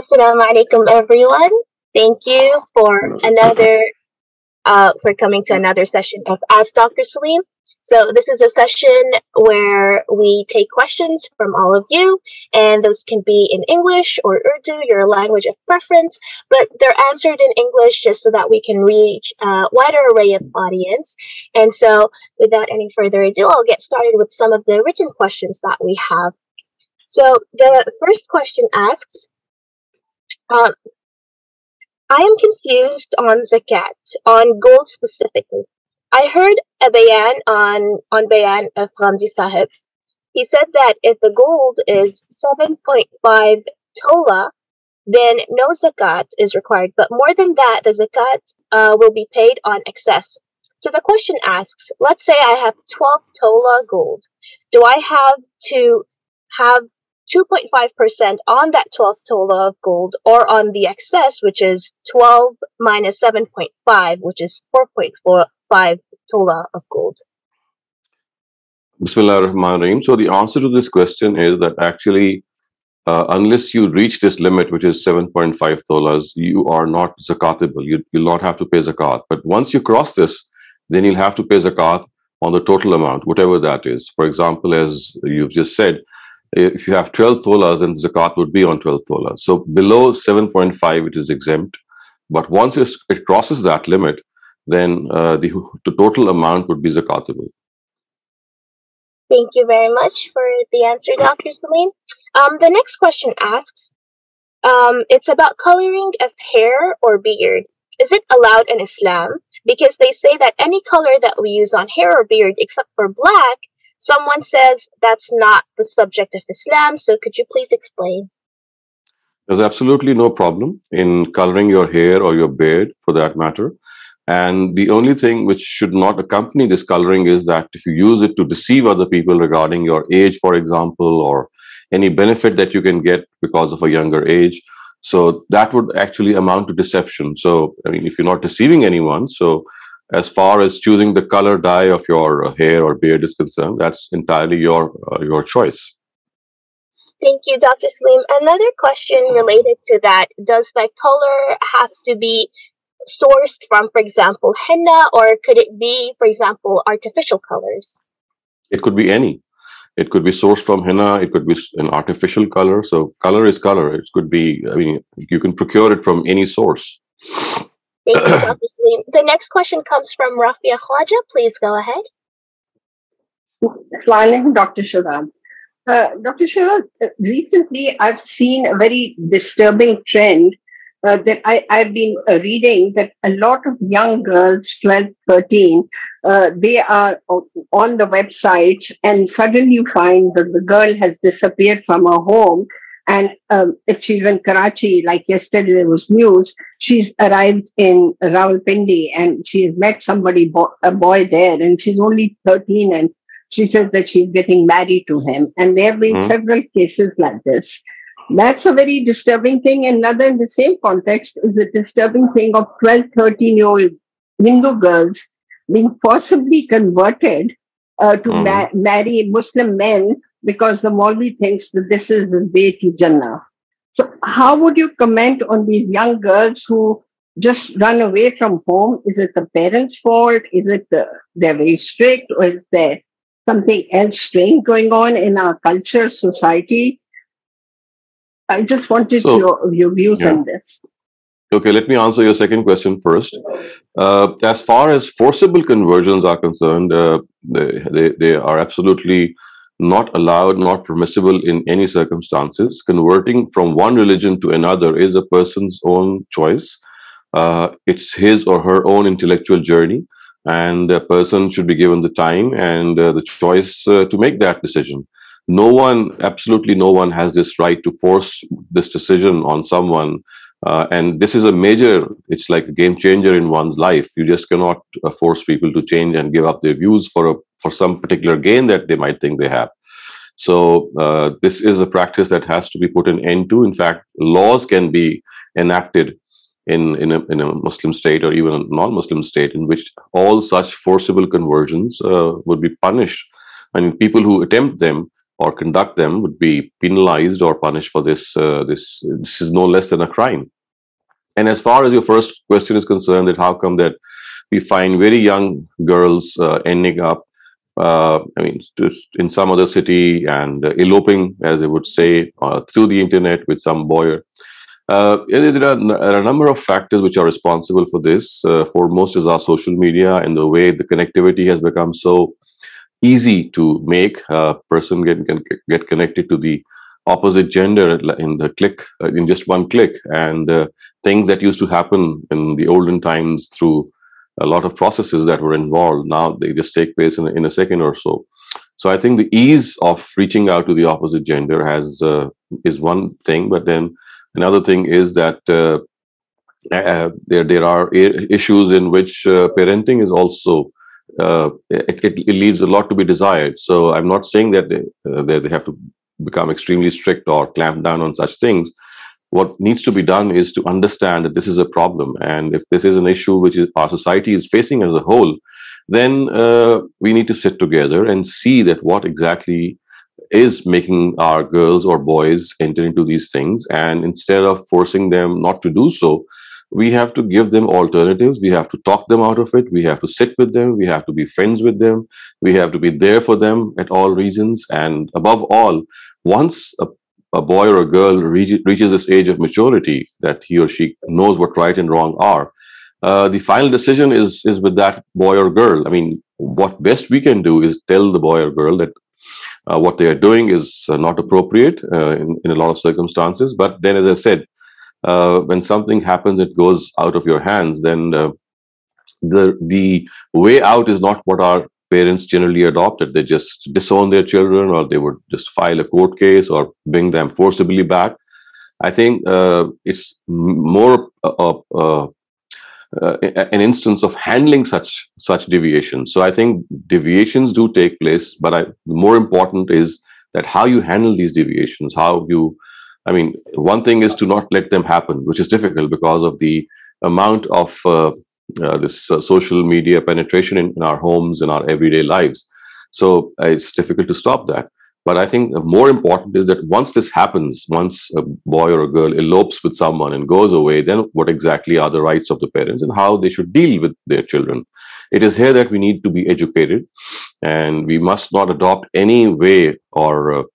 Assalamu alaikum, everyone. Thank you for coming to another session of Ask Dr. Saleem. So this is a session where we take questions from all of you, and those can be in English or Urdu, your language of preference, but they're answered in English just so that we can reach a wider array of audience. And so without any further ado, I'll get started with some of the written questions that we have. So the first question asks, um, I am confused on zakat, on gold specifically. I heard a bayan on bayan of Ghamidi Sahib. He said that if the gold is 7.5 tola, then no zakat is required. But more than that, the zakat will be paid on excess. So the question asks, let's say I have 12 tola gold. Do I have to have 2.5% on that 12 tola of gold, or on the excess, which is 12 minus 7.5, which is 4.45 tola of gold? Bismillah ar-Rahman ar-Rahim. So the answer to this question is that actually, unless you reach this limit, which is 7.5 tolas, you are not zakatable. You'll not have to pay zakat. But once you cross this, then you'll have to pay zakat on the total amount, whatever that is. For example, as you've just said, if you have 12 tolas, then zakat would be on 12 tolas. So below 7.5, it is exempt. But once it crosses that limit, then the total amount would be zakatable. Thank you very much for the answer, Dr. Saleem. The next question asks, it's about coloring of hair or beard. Is it allowed in Islam? Because they say that any color that we use on hair or beard, except for black, someone says that's not the subject of Islam. So could you please explain? There's absolutely no problem in coloring your hair or your beard, for that matter. And the only thing which should not accompany this coloring is that if you use it to deceive other people regarding your age, for example, or any benefit that you can get because of a younger age, so that would actually amount to deception. So, I mean, if you're not deceiving anyone, so as far as choosing the color dye of your hair or beard is concerned, that's entirely your choice. Thank you, Dr. Saleem. Another question related to that, does the color have to be sourced from, for example, henna, or could it be, for example, artificial colors? It could be any. It could be sourced from henna, it could be an artificial color. So color is color. It could be, I mean, you can procure it from any source. Thank you, Dr. Saleem. The next question comes from Rafia Khwaja. Please go ahead. Assalamualaikum, Dr. Shehzad. Dr. Shehzad, recently I've seen a very disturbing trend that I've been reading, that a lot of young girls, 12, 13, they are on the websites, and suddenly you find that the girl has disappeared from her home. And if she's in Karachi, like yesterday there was news, she's arrived in Rawalpindi and she's met somebody, a boy there, and she's only 13, and she says that she's getting married to him. And there have been several cases like this. That's a very disturbing thing. Another, in the same context, is the disturbing thing of 12, 13-year-old Hindu girls being forcibly converted to marry Muslim men, because the Mawrid thinks that this is the way to Jannah. So how would you comment on these young girls who just run away from home? Is it the parents' fault? Is it they're very strict? Or is there something else strange going on in our culture, society? I just wanted your views on this. Okay, let me answer your second question first. As far as forcible conversions are concerned, they are absolutely not allowed, not permissible in any circumstances. Converting from one religion to another is a person's own choice. It's his or her own intellectual journey, and the person should be given the time and the choice to make that decision. No one, absolutely no one, has this right to force this decision on someone. And this is a major, it's like a game changer in one's life. You just cannot force people to change and give up their views for some particular gain that they might think they have. So this is a practice that has to be put an end to. In fact, laws can be enacted in a Muslim state or even a non-Muslim state in which all such forcible conversions would be punished. And people who attempt them or conduct them would be penalized or punished for this. This is no less than a crime. And as far as your first question is concerned, that how come that we find very young girls ending up, I mean, in some other city and eloping, as they would say, through the internet with some boy. There are a number of factors which are responsible for this. Foremost is our social media and the way the connectivity has become so easy to make a person get connected to the opposite gender in the click, in just one click, and things that used to happen in the olden times through a lot of processes that were involved, now they just take place in a second or so. So I think the ease of reaching out to the opposite gender has is one thing, but then another thing is that there are issues in which parenting is also it leaves a lot to be desired. So I'm not saying that they have to become extremely strict or clamp down on such things. What needs to be done is to understand that this is a problem, and if this is an issue which is our society is facing as a whole, then we need to sit together and see that what exactly is making our girls or boys enter into these things. And instead of forcing them not to do so, we have to give them alternatives. We have to talk them out of it. We have to sit with them. We have to be friends with them. We have to be there for them at all reasons. And above all, once a boy or a girl reaches this age of maturity, that he or she knows what right and wrong are, the final decision is with that boy or girl. I mean, what best we can do is tell the boy or girl that what they are doing is not appropriate in a lot of circumstances. But then, as I said, when something happens, it goes out of your hands, then the way out is not what our parents generally adopted. They just disown their children, or they would just file a court case or bring them forcibly back. I think it's more an instance of handling such deviations. So I think deviations do take place, but the more important is that how you handle these deviations, how you, I mean, one thing is to not let them happen, which is difficult because of the amount of this social media penetration in our homes, in our everyday lives. So it's difficult to stop that. But I think more important is that once this happens, once a boy or a girl elopes with someone and goes away, then what exactly are the rights of the parents and how they should deal with their children. It is here that we need to be educated, and we must not adopt any way or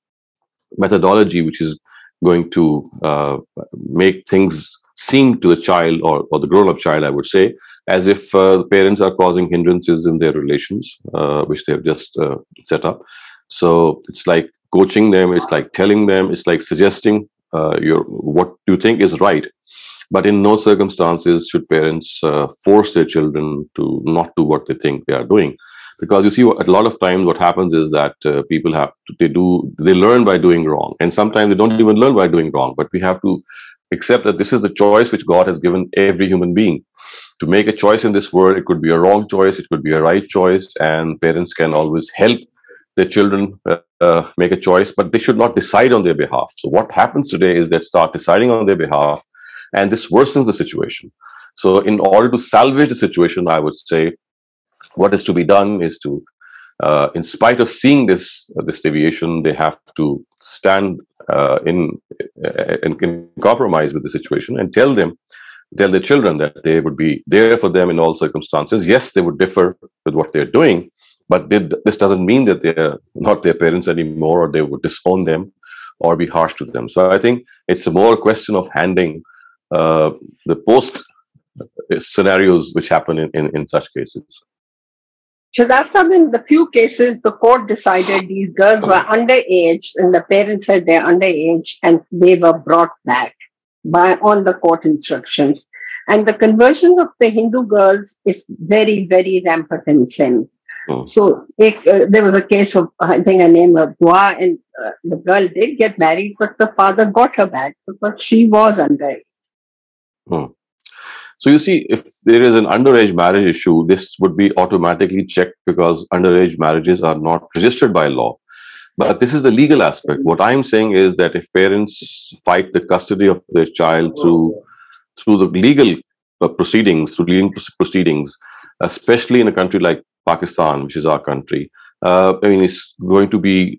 methodology which is going to make things seem to the child or the grown-up child, I would say, as if the parents are causing hindrances in their relations, which they have just set up. So it's like coaching them, it's like telling them, it's like suggesting what you think is right. But in no circumstances should parents force their children to not do what they think they are doing. Because you see, a lot of times what happens is that people they learn by doing wrong. And sometimes they don't even learn by doing wrong. But we have to accept that this is the choice which God has given every human being. To make a choice in this world, it could be a wrong choice, it could be a right choice, and parents can always help their children make a choice, but they should not decide on their behalf. So what happens today is they start deciding on their behalf, and this worsens the situation. So in order to salvage the situation, I would say what is to be done is to, in spite of seeing this deviation, they have to stand and can compromise with the situation and tell their children that they would be there for them in all circumstances. Yes, they would differ with what they're doing, but this doesn't mean that they're not their parents anymore, or they would disown them or be harsh to them. So I think it's a more question of handling the post scenarios which happen in such cases. Shehzad, in the few cases, the court decided these girls were underage, and the parents said they're underage, and they were brought back on the court instructions. And the conversion of the Hindu girls is very, very rampant in sin. So there was a case of, I think her name was Dua, and the girl did get married, but the father got her back because she was underage. So you see, if there is an underage marriage issue, this would be automatically checked because underage marriages are not registered by law. But this is the legal aspect. What I'm saying is that if parents fight the custody of their child through the legal proceedings, especially in a country like Pakistan, which is our country, I mean, it's going to be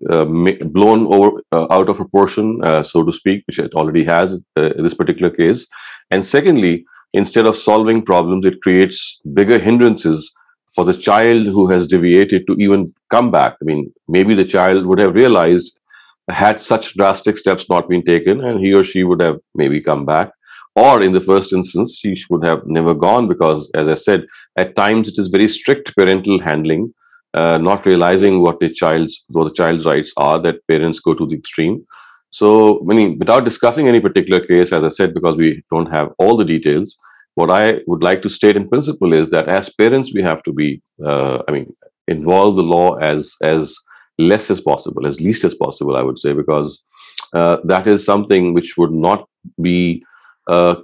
blown over out of proportion, so to speak, which it already has in this particular case. And secondly, instead of solving problems, it creates bigger hindrances for the child who has deviated to even come back. I mean, maybe the child would have realized, had such drastic steps not been taken, and he or she would have maybe come back. Or in the first instance, she would have never gone, because, as I said, at times it is very strict parental handling, not realizing what the child's rights are, that parents go to the extreme. So, I mean, without discussing any particular case, as I said, because we don't have all the details, what I would like to state in principle is that as parents, we have to be, involve the law as less as possible, as least as possible, I would say, because that is something which would not be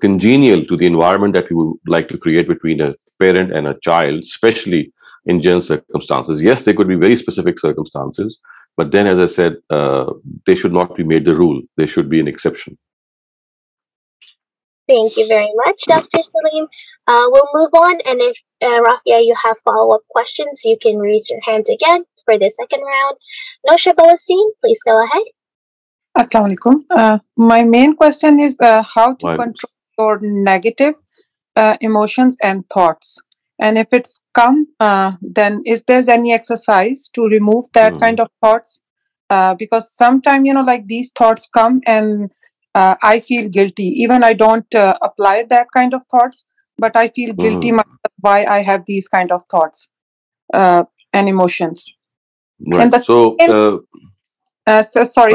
congenial to the environment that we would like to create between a parent and a child, especially in general circumstances. Yes, there could be very specific circumstances, but then, as I said, they should not be made the rule. They should be an exception. Thank you very much, Dr. Saleem. We'll move on, and if Rafia, you have follow-up questions, you can raise your hand again for the second round. Nosha Bawasim, please go ahead. Assalamu alaikum. My main question is how to control your negative emotions and thoughts. And if it's come, then is there any exercise to remove that kind of thoughts? Because sometimes, like these thoughts come and I feel guilty. Even I don't apply that kind of thoughts, but I feel guilty myself why I have these kind of thoughts and emotions. Right. And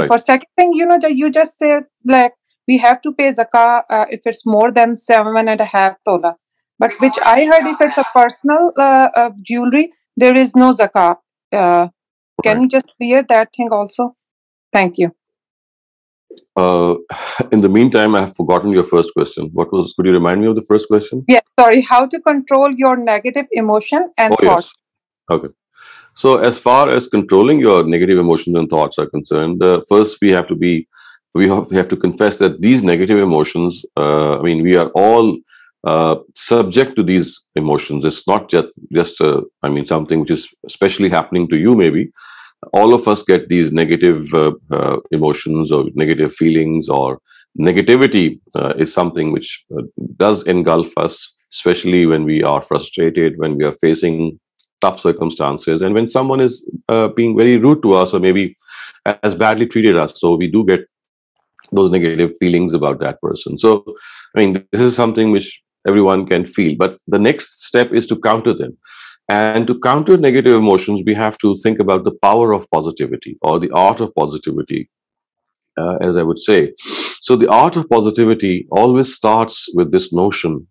for second thing, you just said like we have to pay zakah if it's more than 7.5 tola. But which I heard, if it's a personal jewelry, there is no zakah. Can you just clear that thing also? Thank you. In the meantime, I have forgotten your first question. Could you remind me of the first question? Yeah, sorry. How to control your negative emotion and thoughts? Yes. Okay. So as far as controlling your negative emotions and thoughts are concerned, first we have to confess that these negative emotions, we are all subject to these emotions. It's not just something which is especially happening to you, maybe. All of us get these negative emotions or negative feelings, or negativity is something which does engulf us, especially when we are frustrated, when we are facing tough circumstances, and when someone is being very rude to us, or maybe has badly treated us. So we do get those negative feelings about that person. So, this is something which everyone can feel. But the next step is to counter them. And to counter negative emotions, we have to think about the power of positivity, or the art of positivity, as I would say. So the art of positivity always starts with this notion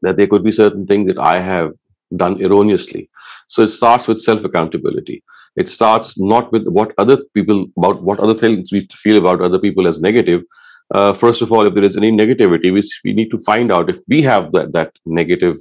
that there could be certain things that I have done erroneously. So it starts with self-accountability. It starts not with what other things we feel about other people as negative. First of all, if there is any negativity, we need to find out if we have that negative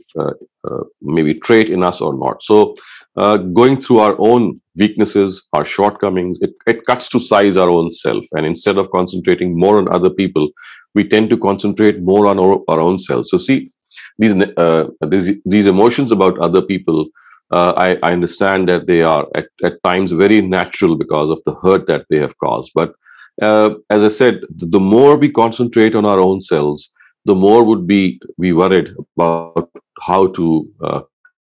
maybe trait in us or not. So going through our own weaknesses, our shortcomings, it cuts to size our own self. And instead of concentrating more on other people, we tend to concentrate more on our own self. So see, these emotions about other people, I understand that they are at times very natural because of the hurt that they have caused. But as I said, the more we concentrate on our own selves, the more would be worried about how to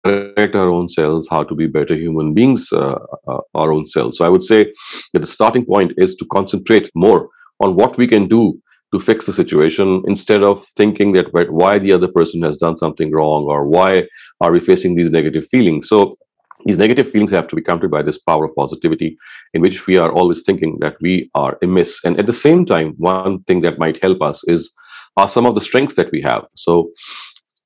correct our own selves, how to be better human beings, our own selves. So I would say that the starting point is to concentrate more on what we can do to fix the situation, instead of thinking that why the other person has done something wrong, or why are we facing these negative feelings. So these negative feelings have to be countered by this power of positivity, in which we are always thinking that we are amiss. And at the same time, one thing that might help us are some of the strengths that we have. So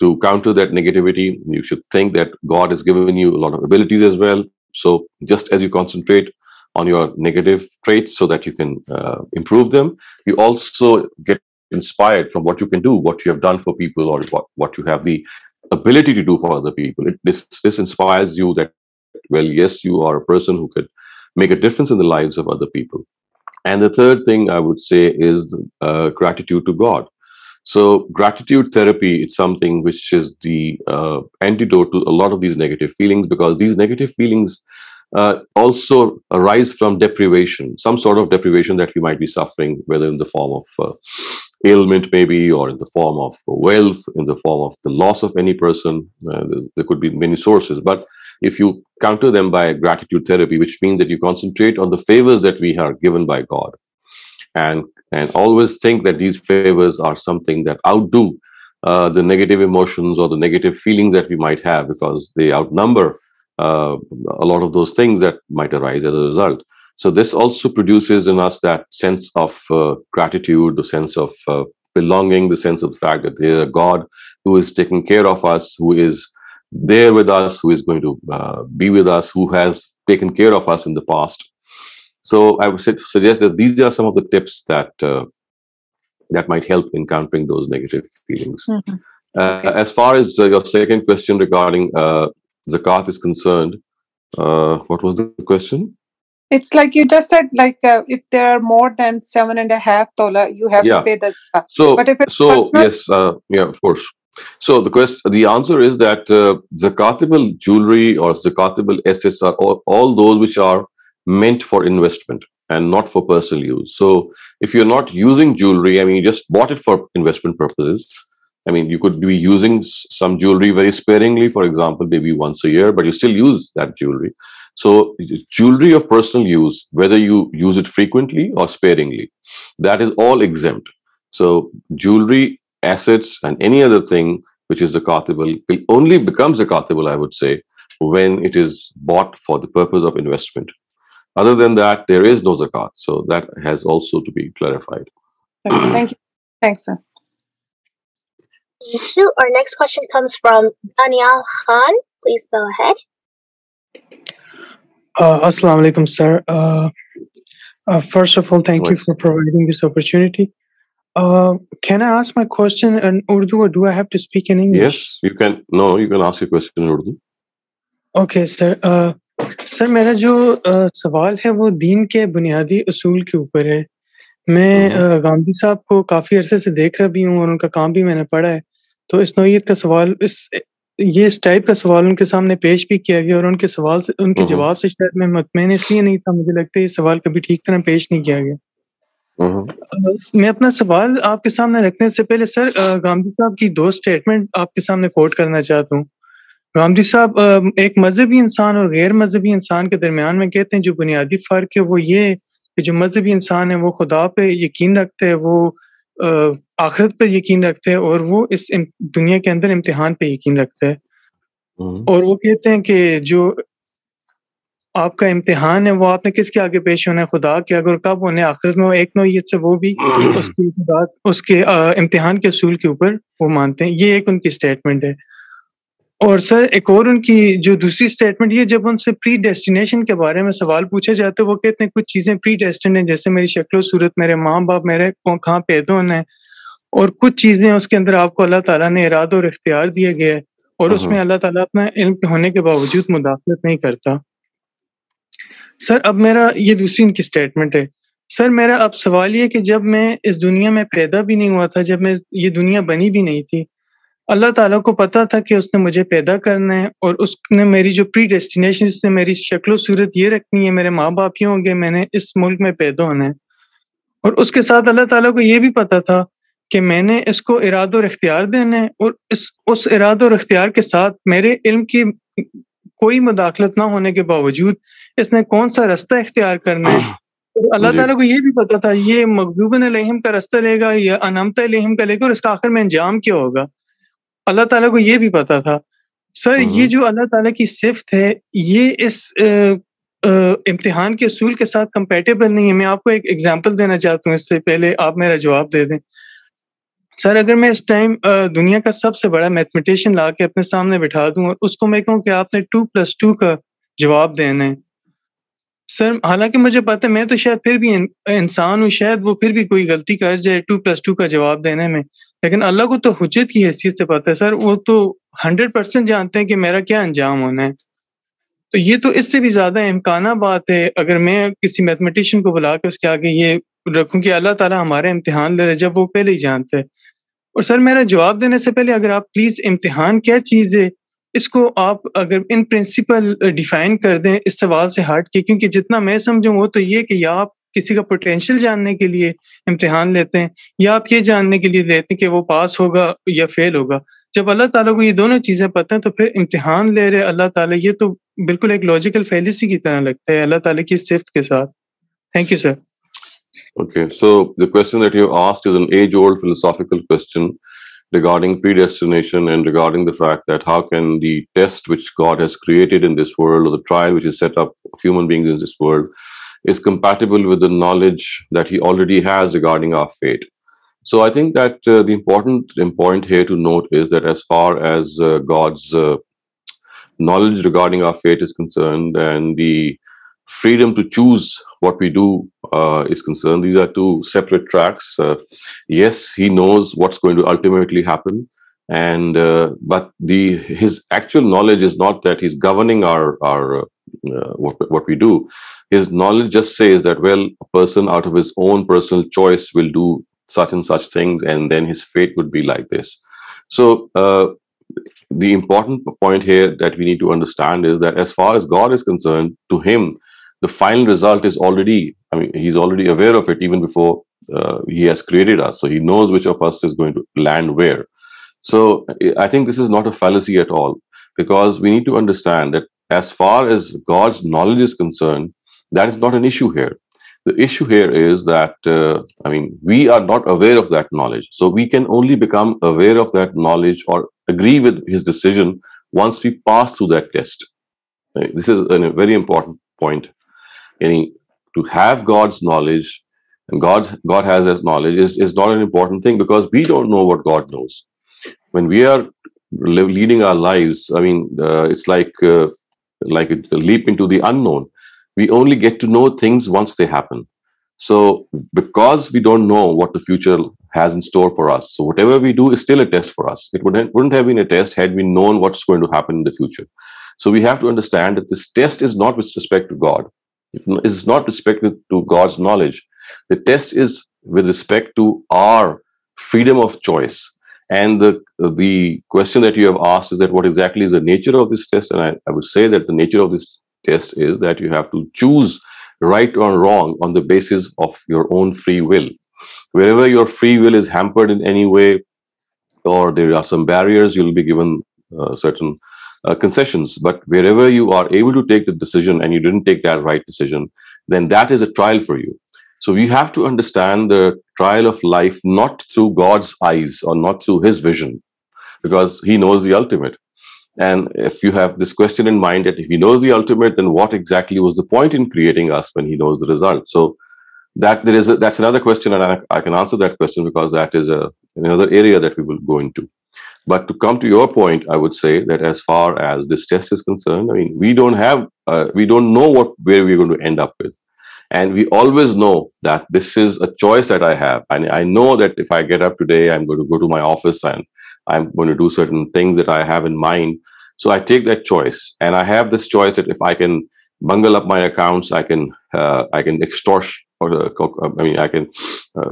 to counter that negativity, you should think that God has given you a lot of abilities as well. So just as you concentrate on your negative traits so that you can improve them, you also get inspired from what you can do, what you have done for people, or what you have the ability to do for other people. This inspires you that, well, yes, you are a person who could make a difference in the lives of other people. And the third thing I would say is gratitude to God. So gratitude therapy is something which is the antidote to a lot of these negative feelings, because these negative feelings also arise from deprivation, some sort of deprivation that we might be suffering, whether in the form of ailment maybe, or in the form of wealth, in the form of the loss of any person. There could be many sources, but if you counter them by gratitude therapy, which means that you concentrate on the favors that we are given by God, and always think that these favors are something that outdo the negative emotions or the negative feelings that we might have, because they outnumber a lot of those things that might arise as a result. So this also produces in us that sense of gratitude, the sense of belonging, the sense of the fact that there is a God who is taking care of us, who is there with us, who is going to be with us, who has taken care of us in the past. So I would suggest that these are some of the tips that that might help in countering those negative feelings. Mm-hmm. Okay. As far as your second question regarding zakat is concerned, what was the question? It's like you just said, like if there are more than 7.5 tola, you have to pay the zakat. So, but if it's personal? Yes, yeah, of course. So the answer is that zakatable jewelry or zakatable assets are all those which are meant for investment and not for personal use. So if you're not using jewelry, I mean, you just bought it for investment purposes. I mean, you could be using some jewelry very sparingly, for example, maybe once a year, but you still use that jewelry. So jewelry of personal use, whether you use it frequently or sparingly, that is all exempt. So jewelry, assets, and any other thing which is zakatable will only become zakatable, I would say, when it is bought for the purpose of investment. Other than that, there is no zakat. So that has also to be clarified. Okay, thank you. Thanks, sir. Thank you. Our next question comes from Daniel Khan. Please go ahead. Assalamu alaikum, sir. First of all, thank you for providing this opportunity. Can I ask my question in Urdu, or do I have to speak in English? Yes, you can. No, you can ask your question in Urdu. Okay, sir. Sir मेरा जो सवाल है वो दीन के बुनियादी उसूल के ऊपर है। मैं गांधी साहब को काफ़ी अरसे से देख रहा भी हूँ और उनका काम भी मैंने पढ़ा है। तो इस नौइयत का सवाल इस टाइप का सवाल उनके सामने पेश भी किया गया और उनके सवाल से उनके जवाब से शायद मैं मुतमईन इसलिए नहीं था, मुझे लगता है ये सवाल कभी ठीक तरह पेश नहीं किया गया। मैं अपना सवाल आपके सामने रखने से पहले सर गांधी साहब की 2 स्टेटमेंट आपके सामने कोट करना चाहता हूँ। गांधी साहब एक मजहबी इंसान और गैर मजहबी इंसान के दरमियान में कहते हैं जो बुनियादी फ़र्क है वो ये कि जो मजहबी इंसान है वो खुदा पे यकीन रखते हैं, वो आखिरत पर यकीन रखते हैं और वो इस दुनिया के अंदर इम्तिहान पे यकीन रखते हैं। और वो कहते हैं कि जो आपका इम्तिहान है वो आपने किसके आगे पेश होना है, खुदा के आगे, और कब होने आखिरत में। वो एक नौइयत से वो भी उसके इम्तिहान के असूल के ऊपर वो मानते हैं। ये एक उनकी स्टेटमेंट है। और सर एक और उनकी जो दूसरी स्टेटमेंट, ये जब उनसे प्री डेस्टिनेशन के बारे में सवाल पूछे जाते हैं वो कहते हैं कुछ चीज़ें प्री डेस्टिनेड हैं, जैसे मेरी शक्ल सूरत, मेरे माँ बाप, मेरे कहाँ पैदा होना है, और कुछ चीज़ें उसके अंदर आपको अल्लाह ताला ने इरादा और इख्तियार दिया गया है और उसमें अल्लाह ताला अपना इल्म होने के बावजूद मुदाखलत नहीं करता। सर अब मेरा ये दूसरी इनकी स्टेटमेंट है। सर मेरा अब सवाल ये कि जब मैं इस दुनिया में पैदा भी नहीं हुआ था, जब मैं ये दुनिया बनी भी नहीं थी, अल्लाह ताला को पता था कि उसने मुझे पैदा करना है और उसने मेरी जो प्री डेस्टिनेशन, उसने मेरी शक्ल सूरत ये रखनी है, मेरे माँ बाप ये होंगे, मैंने इस मुल्क में पैदा होना है। और उसके साथ अल्लाह ताला को ये भी पता था कि मैंने इसको इरादा और इख्तियार देना है और उस इरादा और इख्तियार के साथ मेरे इल्म की कोई मुदाखलत ना होने के बावजूद इसने कौन सा रास्ता इख्तियार करना है। और अल्लाह ताला को ये भी पता था ये मग़ज़ूबन अलैहिम का रास्ता लेगा या अनअमत अलैहिम का लेगा और इसका आखिर में अंजाम क्या होगा, अल्लाह ताला को ये भी पता था। सर ये जो अल्लाह ताला की सिफ़त है ये इस इम्तिहान के असूल के साथ कंपैटिबल नहीं है। मैं आपको एक एग्जांपल देना चाहता हूँ, इससे पहले आप मेरा जवाब दे दें। सर अगर मैं इस टाइम दुनिया का सबसे बड़ा मैथमेटिशियन ला के अपने सामने बिठा दूं और उसको मैं कहूँ कि आपने 2+2 का जवाब देना है, सर हालांकि मुझे पता है मैं तो शायद फिर भी इंसान हूँ, शायद वो फिर भी कोई गलती कर जाए 2+2 का जवाब देने में, लेकिन अल्लाह को तो हुज्जत की हैसियत से पता है सर, वो तो 100% जानते हैं कि मेरा क्या अंजाम होना है। तो ये तो इससे भी ज़्यादा इम्काना बात है अगर मैं किसी मैथमेटिशियन को बुला के उसके आगे ये रखूँ कि अल्लाह ताला हमारा इम्तिहान ले रहे, जब वो पहले ही जानते हैं। और सर मेरा जवाब देने से पहले अगर आप प्लीज़ इम्तिहान क्या चीज़ है इसको आप अगर इन प्रिंसिपल डिफाइन कर दें इस सवाल से हट के, क्योंकि जितना मैं समझूं वो तो ये कि या आप किसी का पोटेंशियल जानने के लिए इम्तिहान लेते हैं या आप ये जानने के लिए लेते हैं कि वो पास होगा या फेल होगा। जब अल्लाह ताला को ये दोनों चीजें पता है तो फिर इम्तिहान ले रहे अल्लाह ताला, ये तो बिल्कुल एक लॉजिकल फैलिसी की तरह लगता है अल्लाह ताला की सिफ्त के साथ। Thank you sir. Okay, so the question that you asked is an age-old philosophical question regarding predestination and regarding the fact that how can the test which God has created in this world, or the trial which is set up of human beings in this world, is compatible with the knowledge that he already has regarding our fate. So I think that the important point here to note is that as far as God's knowledge regarding our fate is concerned and the freedom to choose what we do is concerned, these are two separate tracks. Yes, he knows what's going to ultimately happen, and but his actual knowledge is not that he's governing our what we do. His knowledge just says that, well, a person out of his own personal choice will do such and such things, and then his fate would be like this. So the important point here that we need to understand is that as far as God is concerned, to him the final result is already, I mean, he's already aware of it even before he has created us. So he knows which of us is going to land where. So I think this is not a fallacy at all, because we need to understand that as far as God's knowledge is concerned, that is not an issue here. The issue here is that, I mean, we are not aware of that knowledge. So we can only become aware of that knowledge or agree with his decision once we pass through that test. This is a very important point. To have God's knowledge, and God has his knowledge, is not an important thing, because we don't know what God knows. When we are leading our lives, I mean, it's like a leap into the unknown. We only get to know things once they happen. So because we don't know what the future has in store for us, so whatever we do is still a test for us. It wouldn't have been a test had we known what's going to happen in the future. So we have to understand that this test is not with respect to God. It is not respected to God's knowledge. The test is with respect to our freedom of choice. And the question that you have asked is that what exactly is the nature of this test? And I would say that the nature of this test is that you have to choose right or wrong on the basis of your own free will. Wherever your free will is hampered in any way, or there are some barriers, you'll be given certain concessions. But wherever you are able to take the decision and you didn't take that right decision, then that is a trial for you. So we have to understand the trial of life not through God's eyes or not through his vision, because he knows the ultimate. And if you have this question in mind that if he knows the ultimate, then what exactly was the point in creating us when he knows the result? So that's another question, and I can answer that question because that is another area that we will go into. But to come to your point, I would say that as far as this test is concerned, I mean, we don't know where we're going to end up with. And we always know that this is a choice that I have. And I know that if I get up today, I'm going to go to my office and I'm going to do certain things that I have in mind. So I take that choice. And I have this choice that if I can bungle up my accounts, I can extort, I can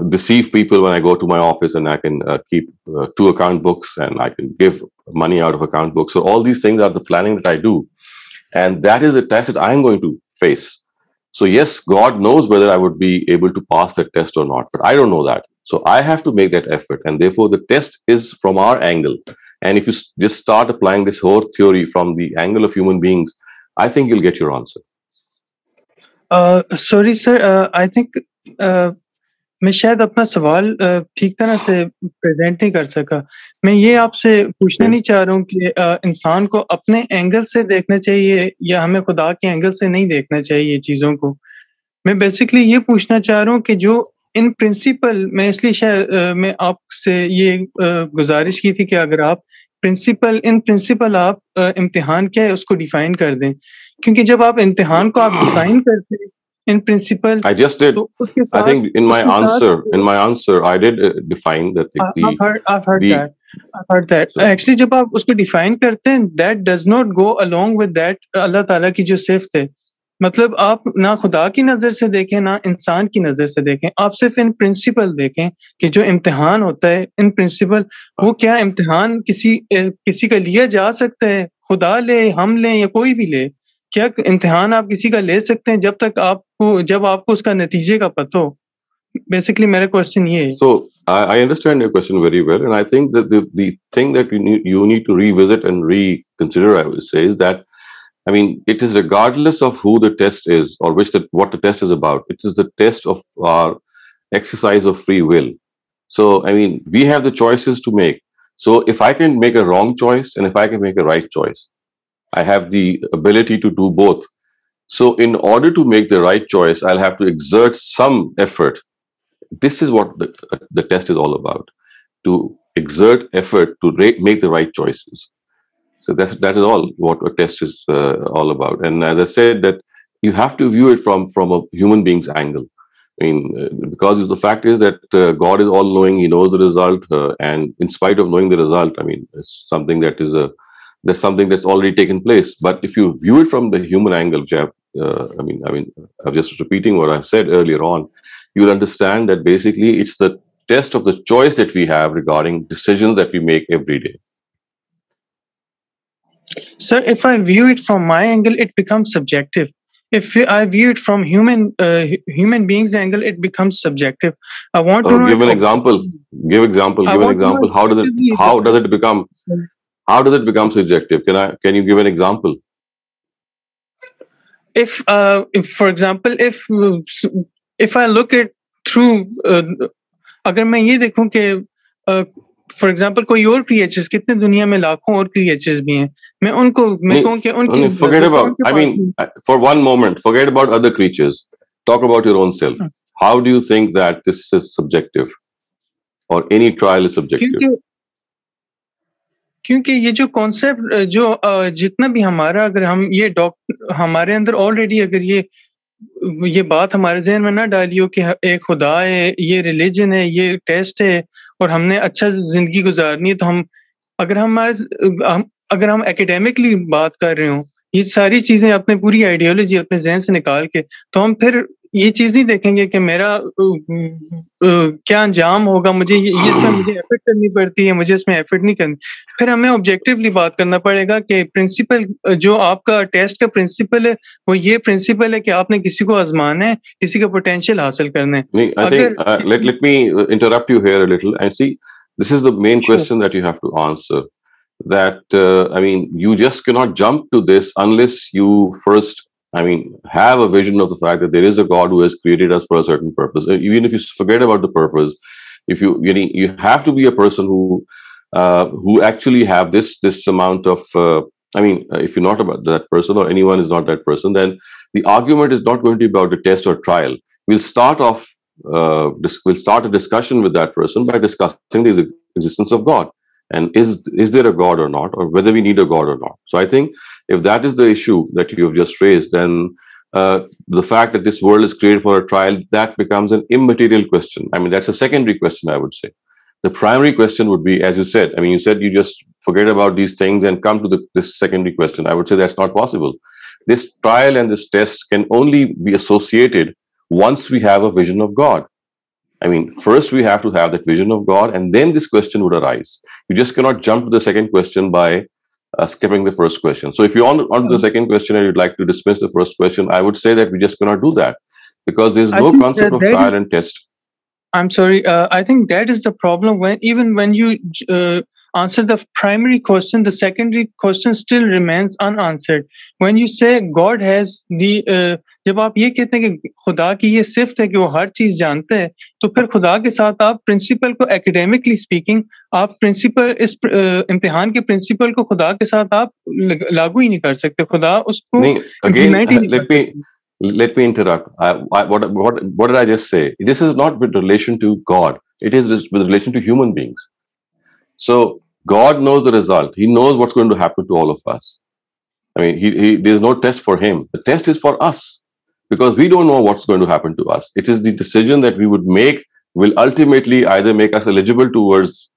deceive people when I go to my office, and I can keep 2 account books, and I can give money out of account books. So all these things are the planning that I do. And that is a test that I'm going to face. So yes, God knows whether I would be able to pass that test or not, but I don't know that. So I have to make that effort. And therefore the test is from our angle. And if you just start applying this whole theory from the angle of human beings, I think you'll get your answer. Sorry, sir. I think मैं शायद अपना सवाल ठीक तरह से present नहीं कर सका. मैं ये आपसे पूछना नहीं चाह रहा हूँ कि इंसान को अपने एंगल से देखना चाहिए या हमें खुदा के एंगल से नहीं देखना चाहिए चीज़ों को. मैं बेसिकली ये पूछना चाह रहा हूँ कि जो इन प्रिंसिपल, मैं इसलिए शायद मैं आपसे ये गुजारिश की थी कि अगर आप इन प्रिंसिपल आप इम्तिहान क्या है उसको डिफाइन कर दें, क्योंकि जब आप इम्तिहान को आप डिफाइन करते हैं in principle, I just did. I think in my answer I did define that. I've heard that. So, actually जब आप उसको define करते हैं, that does not go along with that अल्लाह ताला की जो सिफ्त है. मतलब आप ना खुदा की नजर से देखें ना इंसान की नजर से देखें, आप सिर्फ इन प्रिंसिपल देखें कि जो इम्तिहान होता है इन प्रिंसिपल, वो क्या इम्तिहान किसी का लिया जा सकता है खुदा ले, हम लें या कोई भी ले, क्या इम्तिहान आप किसी का ले सकते हैं जब आपको उसका नतीजे का पता हो? Basically मेरा क्वेश्चन ये है. So I understand your question very well, and I think that the thing that you need to revisit and reconsider, I would say, is that, I mean, it is regardless of who the test is or what the test is about. It is the test of our exercise of free will. So, I mean, we have the choices to make. So if I can make a wrong choice and if I can make a right choice, I have the ability to do both. So in order to make the right choice, I'll have to exert some effort. This is what the test is all about, to exert effort to make the right choices. So that is all what a test is all about. And as I said, that you have to view it from a human being's angle. I mean, because the fact is that God is all knowing, he knows the result, and in spite of knowing the result, I mean, it's something that is there's something that's already taken place. But if you view it from the human angle, Jeff, I mean, I'm just repeating what I said earlier on, you'll understand that basically it's the test of the choice that we have regarding decisions that we make every day. Sir, if I view it from my angle, it becomes subjective. If I view it from human beings' angle, it becomes subjective. I want to know. Give an example. Give an example. How does it become subjective? Can you give an example? If for example, if I look at through, अगर मैं ये देखूं कि for example कोई और creatures, कितने दुनिया में लाखों और क्रिएचर्स भी हैं, मैं कहूं कि उनकी forget about, I mean, for one moment, forget about other creatures, talk about your own self. How do you think that this is subjective or any trial is subjective? क्योंकि ये जो कॉन्सेप्ट जो जितना भी हमारा, अगर हम ये हमारे अंदर ऑलरेडी अगर ये बात हमारे जहन में ना डाली हो कि एक खुदा है, ये रिलीजन है, ये टेस्ट है और हमने अच्छा जिंदगी गुजारनी है, तो अगर हम एकेडमिकली बात कर रहे हो, ये सारी चीजें अपने पूरी आइडियोलॉजी अपने जहन से निकाल के, तो हम फिर ये चीज नहीं देखेंगे कि मेरा क्या अंजाम होगा, मुझे इसमें मुझे एफर्ट करनी पड़ती है, मुझे इसमें एफर्ट नहीं करनी. फिर हमें ऑब्जेक्टिवली बात करना पड़ेगा कि प्रिंसिपल जो आपका टेस्ट का प्रिंसिपल है, वो ये प्रिंसिपल है कि आपने किसी को आजमाना है, किसी का पोटेंशियल हासिल करना है. I think let me interrupt you here a little and see, this is the main question that you have to answer. That I mean, you just cannot jump to this unless you first, I mean, have a vision of the fact that there is a God who has created us for a certain purpose. Even if you forget about the purpose, if you have to be a person who actually have this amount of, I mean, if you're not about that person or anyone is not that person, then the argument is not going to be about the test or trial. We'll start a discussion with that person by discussing the existence of God. And is there a God or not, or whether we need a God or not. So I think if that is the issue that you have just raised, then the fact that this world is created for a trial, that becomes an immaterial question. I mean, that's a secondary question, I would say. The primary question would be, as you said, I mean, you said you just forget about these things and come to this secondary question. I would say that's not possible. This trial and this test can only be associated once we have a vision of God. I mean, first we have to have that vision of God, and then this question would arise. You just cannot jump to the second question by skipping the first question. So if you're on to the second question and you'd like to dismiss the first question, I would say that we just cannot do that, because there's no concept of trial and test. I'm sorry. I think that is the problem. Even when you answer the primary question, the secondary question still remains unanswered. When you say God has the जब आप ये कहते हैं कि खुदा की ये सिफ्त है कि वो हर चीज जानते हैं, तो फिर खुदा के साथ आप प्रिंसिपल को, एकेडमिकली स्पीकिंग, आप प्रिंसिपल इस इम्तिहान के प्रिंसिपल को खुदा के साथ आप लागू ही नहीं कर सकते. खुदा उसको implement ही नहीं कर सकते. Let me interrupt. What did I just say? This is not with relation to God. It is with relation to human beings. So God knows the result. He knows what's going to happen to all of us. I mean, there's no test for him. The test is for us, because we don't know what's going to happen to us. It is the decision that we would make will ultimately either make us eligible towards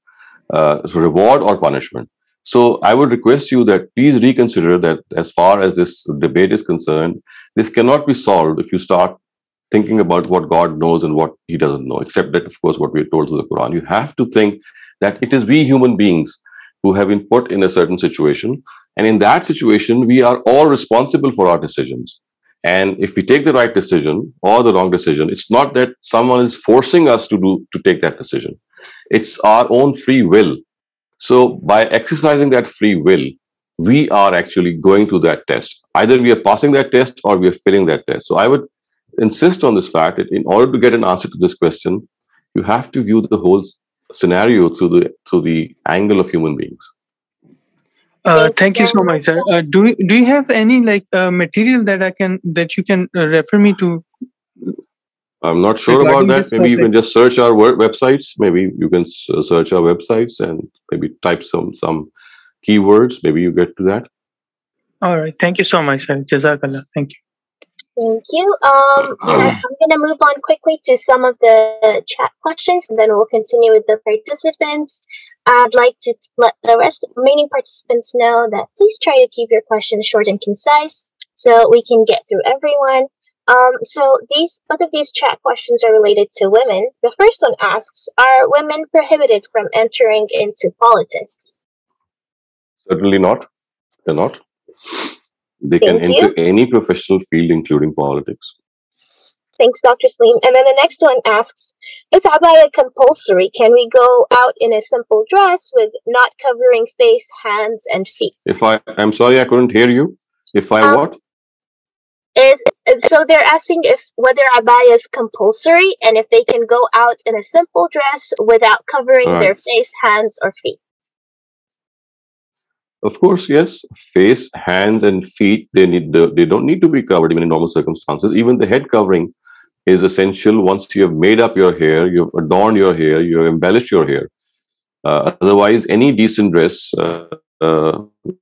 reward or punishment. So I would request you that please reconsider that as far as this debate is concerned, this cannot be solved if you start thinking about what God knows and what he doesn't know, except that, of course, what we are told through the Quran. You have to think that it is we human beings who have been put in a certain situation, And in that situation, we are all responsible for our decisions. And if we take the right decision or the wrong decision, it's not that someone is forcing us to take that decision. It's our own free will. So by exercising that free will, we are actually going through that test. Either we are passing that test or we are failing that test. So I would insist on this fact that in order to get an answer to this question, you have to view the whole scenario through the angle of human beings. Thank you so much, sir. Do you have any material that you can refer me to? I'm not sure about that. Maybe you can just search our websites. Maybe you can search our websites and maybe type some keywords. Maybe you get to that. All right. Thank you so much, sir. Jazakallah. Thank you. Thank you. I'm going to move on quickly to some of the chat questions, and then we'll continue with the participants. I'd like to let the remaining participants know that please try to keep your questions short and concise so we can get through everyone. So both of these chat questions are related to women. The first one asks, are women prohibited from entering into politics? Certainly not. They're not. They can enter any professional field, including politics. Thanks, Dr. Saleem. And then the next one asks, is abaya compulsory? Can we go out in a simple dress with not covering face, hands, and feet? I'm sorry, I couldn't hear you. What? So they're asking whether abaya is compulsory and if they can go out in a simple dress without covering their face, hands, or feet. Of course, yes. Face, hands, and feet, they don't need to be covered even in normal circumstances. Even the head covering is essential once you have made up your hair, you've adorned your hair, you have embellished your hair. Otherwise, any decent dress,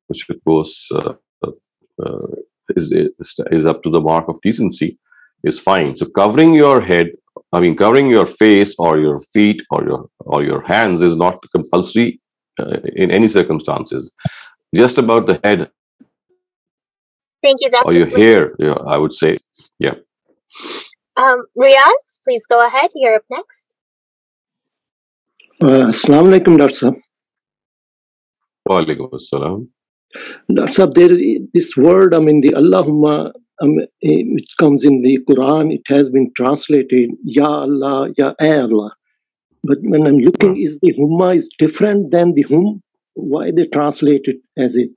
which of course is up to the mark of decency, is fine. So covering your head, covering your face or your feet or your hands is not compulsory in any circumstances. Just about the head. Thank you, Dr. Or your hair, I would say. Yeah. Riaz, please go ahead. You're up next. Assalamu alaikum, Dr. Sahab. Wa alaikum assalam. Dr. Sahab, there is this word, the Allahumma, which comes in the Quran, it has been translated, Ya Allah, Ya Allah. But when I'm looking, is the humma is different than the hum? Why they translate it as it?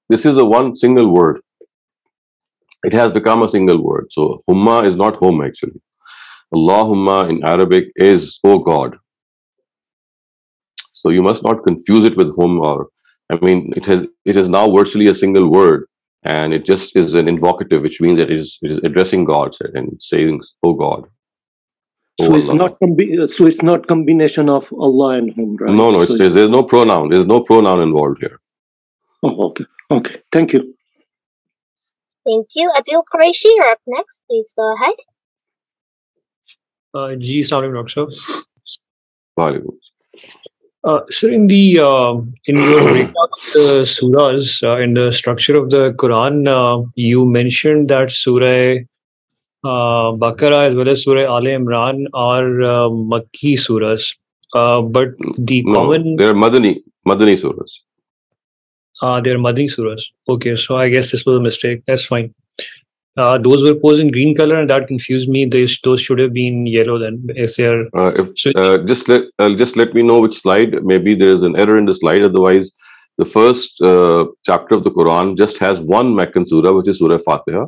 This is a one single word. It has become a single word. So humma is not home actually. Allahumma in Arabic is O God. So you must not confuse it with hum it is now virtually a single word, and it just is an invocative, which means that it is addressing God and saying O God. So it's not combination of Allah and hum, right? No, there's no pronoun. There's no pronoun involved here. Oh, okay. Thank you. Thank you. Adil Qureshi, you're up next. Please go ahead. Ji, Assalamu alaikum, Doctor. Sir, in your breakdown of the surahs, in the structure of the Quran, you mentioned that Surah Baqarah as well as Surah Al Imran are Makki surahs, but they're Madani surahs. They're Madani surahs. Okay, so I guess this was a mistake. That's fine. Those were posed in green color, and that confused me. Those should have been yellow then. If they're just let me know which slide. Maybe there is an error in the slide. Otherwise, the first chapter of the Quran just has one Meccan surah, which is Surah Fatiha.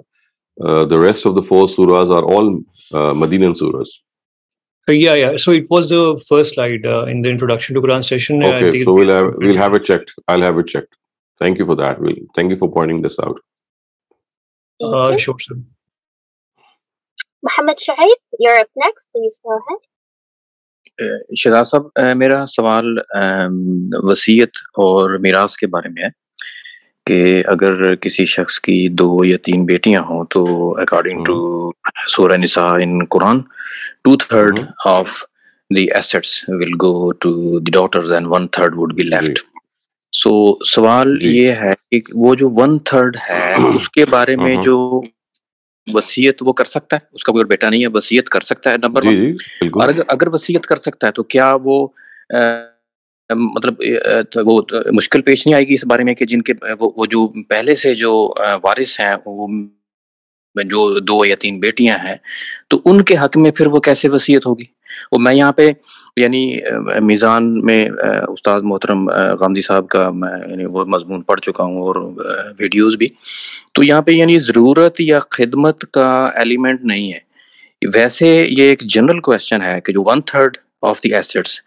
The rest of the 4 surahs are all Medinan surahs. Yeah. So it was the first slide in the introduction to Quran session. Okay, so we'll have it checked. I'll have it checked. Thank you for that. Thank you for pointing this out. Sure, sir. Muhammad Shuaib, you're up next. Please go ahead. Shahzad साहब, मेरा सवाल वसीयत और मीरास के बारे में है कि अगर किसी शख्स की 2 या 3 बेटियां हों तो अकॉर्डिंग टू सूरह निसा इन Quran 2/3 of the assets will go to the daughters and 1/3 would be left. So सवाल ये है कि वो जो 1/3 है उसके बारे में जो वसीयत वो कर सकता है, उसका कोई बेटा नहीं है, वसीयत कर सकता है नंबर 1। और अगर वसीयत कर सकता है तो क्या वो मतलब वो मुश्किल पेश नहीं आएगी इस बारे में कि जिनके वो जो पहले से जो वारिस हैं, वो जो 2 या 3 बेटियां हैं, तो उनके हक में फिर वो कैसे वसीयत होगी? और मैं यहाँ पे यानी मीज़ान में उस्ताद मोहतरम गामदी साहब का मैं यानी वो मजमून पढ़ चुका हूँ और वीडियोस भी, तो यहाँ पे यानी ज़रूरत या खिदमत का एलिमेंट नहीं है। वैसे ये एक जनरल क्वेश्चन है कि जो 1/3 ऑफ द एसेट्स,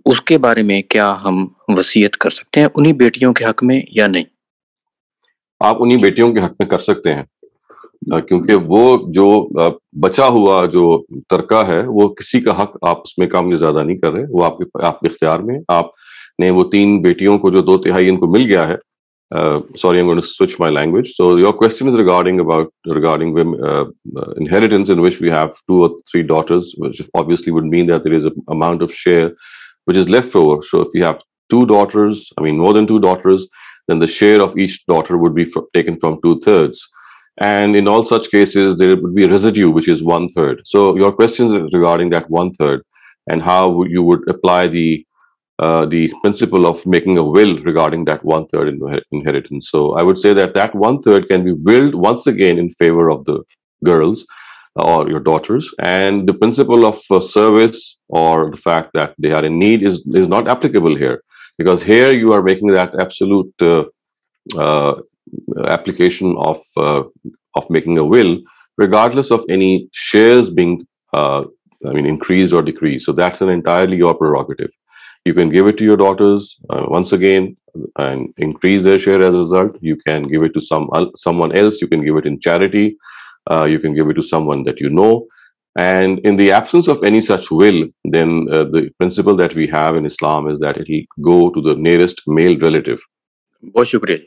उसके बारे में क्या हम वसीयत कर सकते हैं उन्हीं बेटियों के हक में या नहीं? आप उन्हीं बेटियों के हक में कर सकते हैं, क्योंकि वो जो बचा हुआ जो तरका है वो किसी का हक आप उसमें कम या ज्यादा नहीं कर रहे, वो आपके इख्तियार में। आपने वो 3 बेटियों को जो 2/3 इनको मिल गया है, sorry, I'm going to switch my language. So your question is regarding inheritance, in which we have 2 or 3 daughters, which obviously would mean that there is an amount of share which is left over. So if you have 2 daughters, I mean more than 2 daughters, then the share of each daughter would be taken from 2/3. And in all such cases, there would be a residue, which is 1/3. So your question is regarding that 1/3 and how you would apply the principle of making a will regarding that 1/3 inheritance. So I would say that that 1/3 can be willed once again in favor of the girls or your daughters, and the principle of service or the fact that they are in need is not applicable here, because here you are making that absolute application of making a will regardless of any shares being increased or decreased. So that's an entirely your prerogative. You can give it to your daughters once again and increase their share as a result. You can give it to someone else. You can give it in charity. You can give it to someone that you know. And in the absence of any such will, then the principle that we have in Islam is that it will go to the nearest male relative. बहुत शुक्रिया।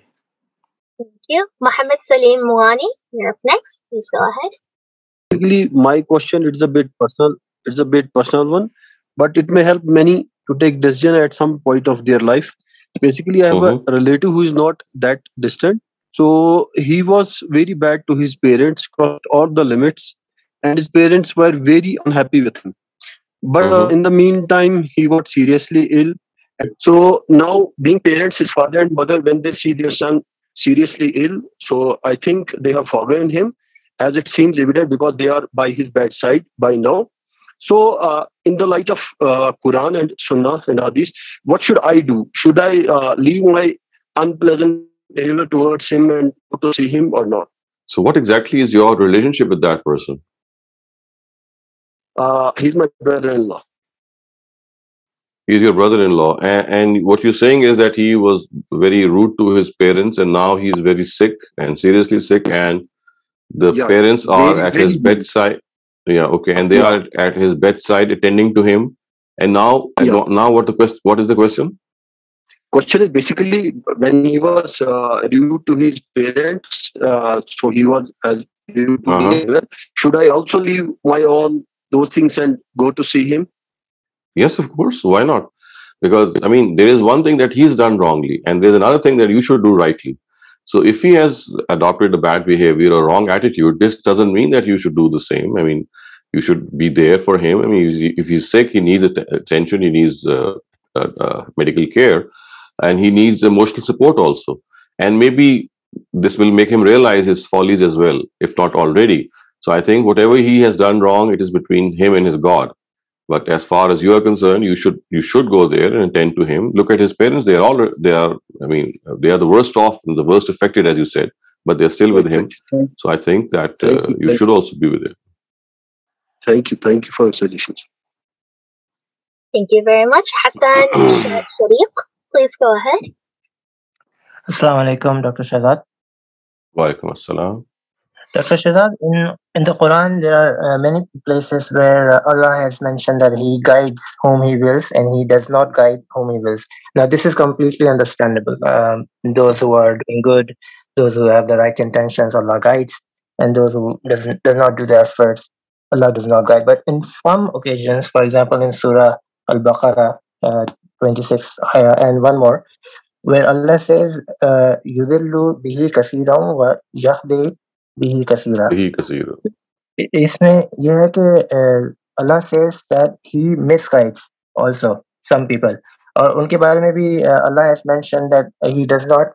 Thank you. Mohammed Salim Muani, you're up next. Please go ahead. Basically, my question is a bit personal. It's a bit personal one, but it may help many to take decision at some point of their life. Basically, I have a relative who is not that distant. So he was very bad to his parents, crossed all the limits, and his parents were very unhappy with him. But in the meantime, he got seriously ill. And so now, being parents, his father and mother, when they see their son seriously ill, so I think they have forgiven him, as it seems evident because they are by his bedside by now. So in the light of Quran and Sunnah and Hadith, what should I do? Should I leave my unpleasant behavior towards him and go to see him or not? So what exactly is your relationship with that person? He's my brother-in-law. He's your brother-in-law, and what you're saying is that he was very rude to his parents, and now he's very sick and seriously sick, and the parents are at his bedside. Yeah, okay, and they are at his bedside attending to him. And now, now what is the question? Question is basically when he was rude to his parents, so he was as rude to me. Should I also leave my all those things and go to see him? Yes, of course. Why not? Because I mean, there is one thing that he's done wrongly, and there's another thing that you should do rightly. So if he has adopted a bad behavior or wrong attitude, this doesn't mean that you should do the same. I mean, you should be there for him. I mean, if he's sick, he needs attention, he needs medical care, and he needs emotional support also. And maybe this will make him realize his follies as well, if not already. So I think whatever he has done wrong, it is between him and his God. But as far as you are concerned, you should go there and attend to him. Look at his parents; they are the worst off and the worst affected, as you said, but they're still with him. So I think that you should also be with him. Thank you for your suggestions. Thank you very much, Ahsan. Shariq, please go ahead. Assalamu alaikum, Dr. Shehzad. Wa alaikum assalam. Dr. Shehzad, in the Quran, there are many places where Allah has mentioned that He guides whom He wills and He does not guide whom He wills. Now, this is completely understandable. Those who are doing good, those who have the right intentions, Allah guides, and those who does not do the efforts, Allah does not guide. But in some occasions, for example, in Surah Al-Baqarah 26 and one more, where Allah says, "Yudillu bihi kaseeran wa yahdi bihi kaseera." इसमें यह है कि Allah says that He misguides also some people. और उनके बारे में भी Allah has mentioned that he does not,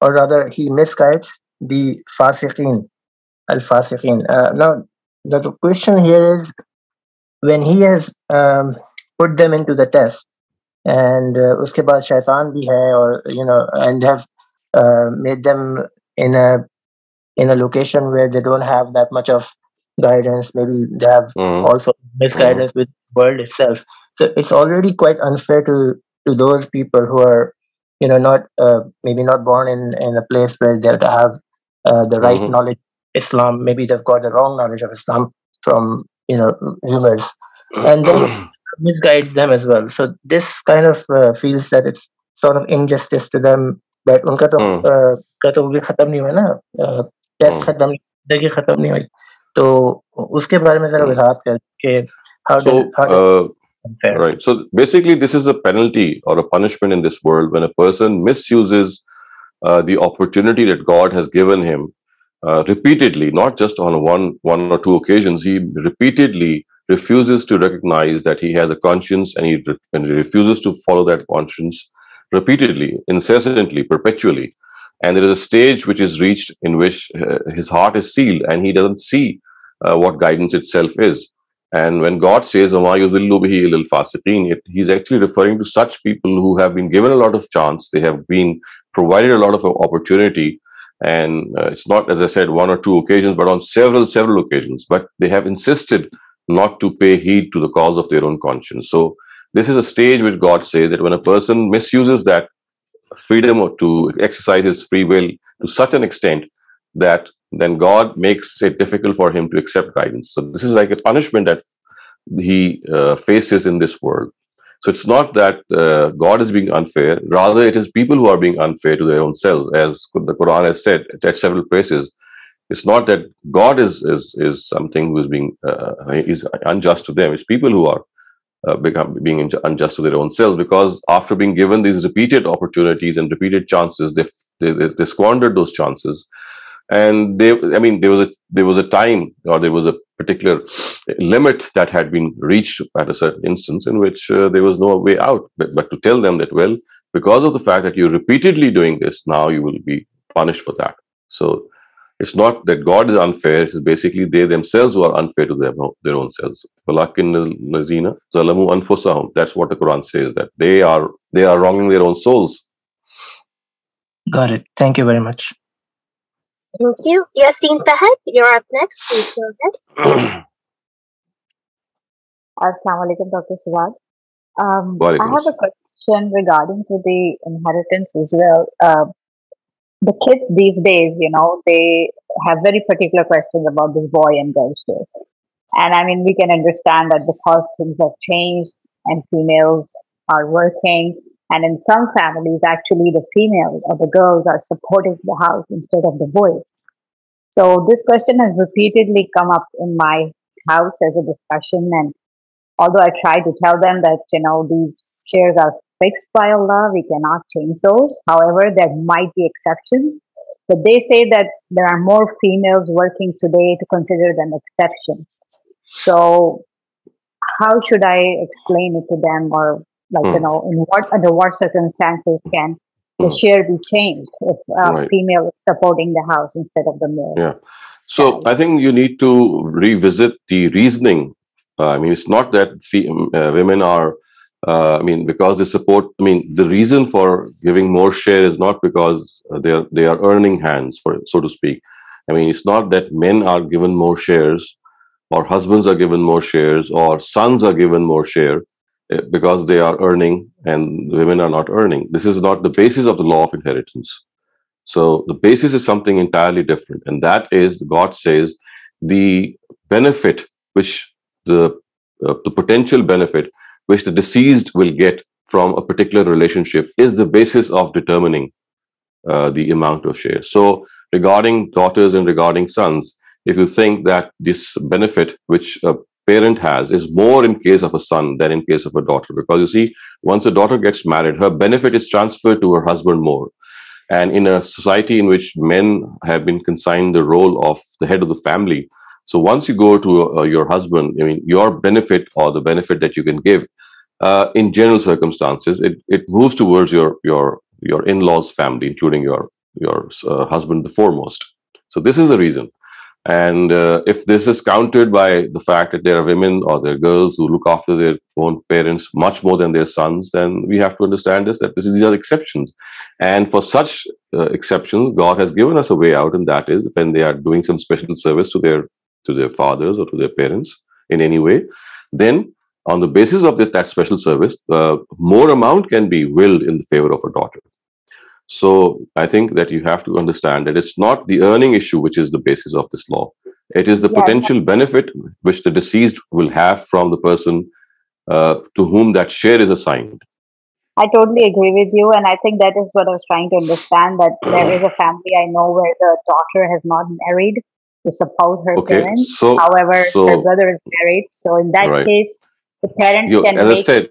or rather he misguides the fasiqeen, al-fasiqeen. Now, the question here is, when he has put them into the test, and उसके बाद शैतान भी है, or and have made them in a location where they don't have that much of guidance. Maybe they have also misguidance with the world itself. So it's already quite unfair to those people who are, not maybe not born in a place where they have the right knowledge of Islam. Maybe they've got the wrong knowledge of Islam from rumors, and then misguides them as well. So this kind of feels that it's sort of injustice to them, that उनका तो भी खत्म नहीं हुआ ना, test खत्म नहीं, जिंदगी खत्म नहीं हुई, तो उसके बारे में जरा वजाहत कर कि how right. So basically, this is a penalty or a punishment in this world when a person misuses the opportunity that God has given him repeatedly, not just on one or two occasions. He repeatedly refuses to recognize that he has a conscience, and he refuses to follow that conscience repeatedly, incessantly, perpetually. And there is a stage which is reached in which his heart is sealed and he doesn't see what guidance itself is. And when God says, he's actually referring to such people who have been given a lot of chance. They have been provided a lot of opportunity. And it's not, as I said, one or two occasions, but on several occasions. But they have insisted not to pay heed to the calls of their own conscience. So this is a stage which God says that when a person misuses that freedom to exercise his free will to such an extent that then God makes it difficult for him to accept guidance. So this is like a punishment that he faces in this world. So it's not that God is being unfair, rather it is people who are being unfair to their own selves, as the Quran has said at several places. It's not that God is something who is being is unjust to them. It's people who are being unjust to their own selves, because after being given these repeated opportunities and repeated chances, they squandered those chances. And there was a time, or there was a particular limit that had been reached at a certain instance in which there was no way out but to tell them that, well, because of the fact that you're repeatedly doing this, now you will be punished for that. So it's not that God is unfair, it's basically they themselves who are unfair to their own selves. That's what the Quran says, that they are wronging their own souls. Got it. Thank you very much. Thank you. Yasin Fahad, you're up next. Please go ahead. Assalamu alaikum, Dr. Shehzad. I have a question regarding to the inheritance as well. The kids these days, they have very particular questions about this boy and girl share. And I mean, we can understand that because things have changed and females are working, and in some families, actually, the females or the girls are supporting the house instead of the boys. So this question has repeatedly come up in my house as a discussion. And although I try to tell them that, these shares are fixed by Allah, we cannot change those. However, there might be exceptions. But they say that there are more females working today to consider them exceptions. So how should I explain it to them, or under what circumstances can the share be changed if female is supporting the house instead of the male? Yeah. So I think you need to revisit the reasoning. It's not that women are, because they support, the reason for giving more share is not because they are earning hands, so to speak. It's not that men are given more shares, or husbands are given more shares, or sons are given more share because they are earning and women are not earning. This is not the basis of the law of inheritance. So the basis is something entirely different. And that is, God says, the benefit which the potential benefit which the deceased will get from a particular relationship is the basis of determining the amount of shares. So regarding daughters and regarding sons, if you think that this benefit which a parent has is more in case of a son than in case of a daughter, because you see, once a daughter gets married, her benefit is transferred to her husband more. And in a society in which men have been consigned the role of the head of the family, so once you go to your husband, your benefit, or the benefit that you can give, in general circumstances, it moves towards your in-laws family, including your husband the foremost. So this is the reason. And if this is countered by the fact that there are women or there are girls who look after their own parents much more than their sons, then we have to understand that these are exceptions. And for such exceptions, God has given us a way out, and that is when they are doing some special service to their fathers or to their parents in any way, then on the basis of that special service, more amount can be willed in the favor of a daughter. So I think that you have to understand that it's not the earning issue which is the basis of this law. It is the potential benefit which the deceased will have from the person to whom that share is assigned. I totally agree with you, and I think that is what I was trying to understand, that there is a family I know where the daughter has not married to support her parents. However, her brother is married. So in that case, the parents can make...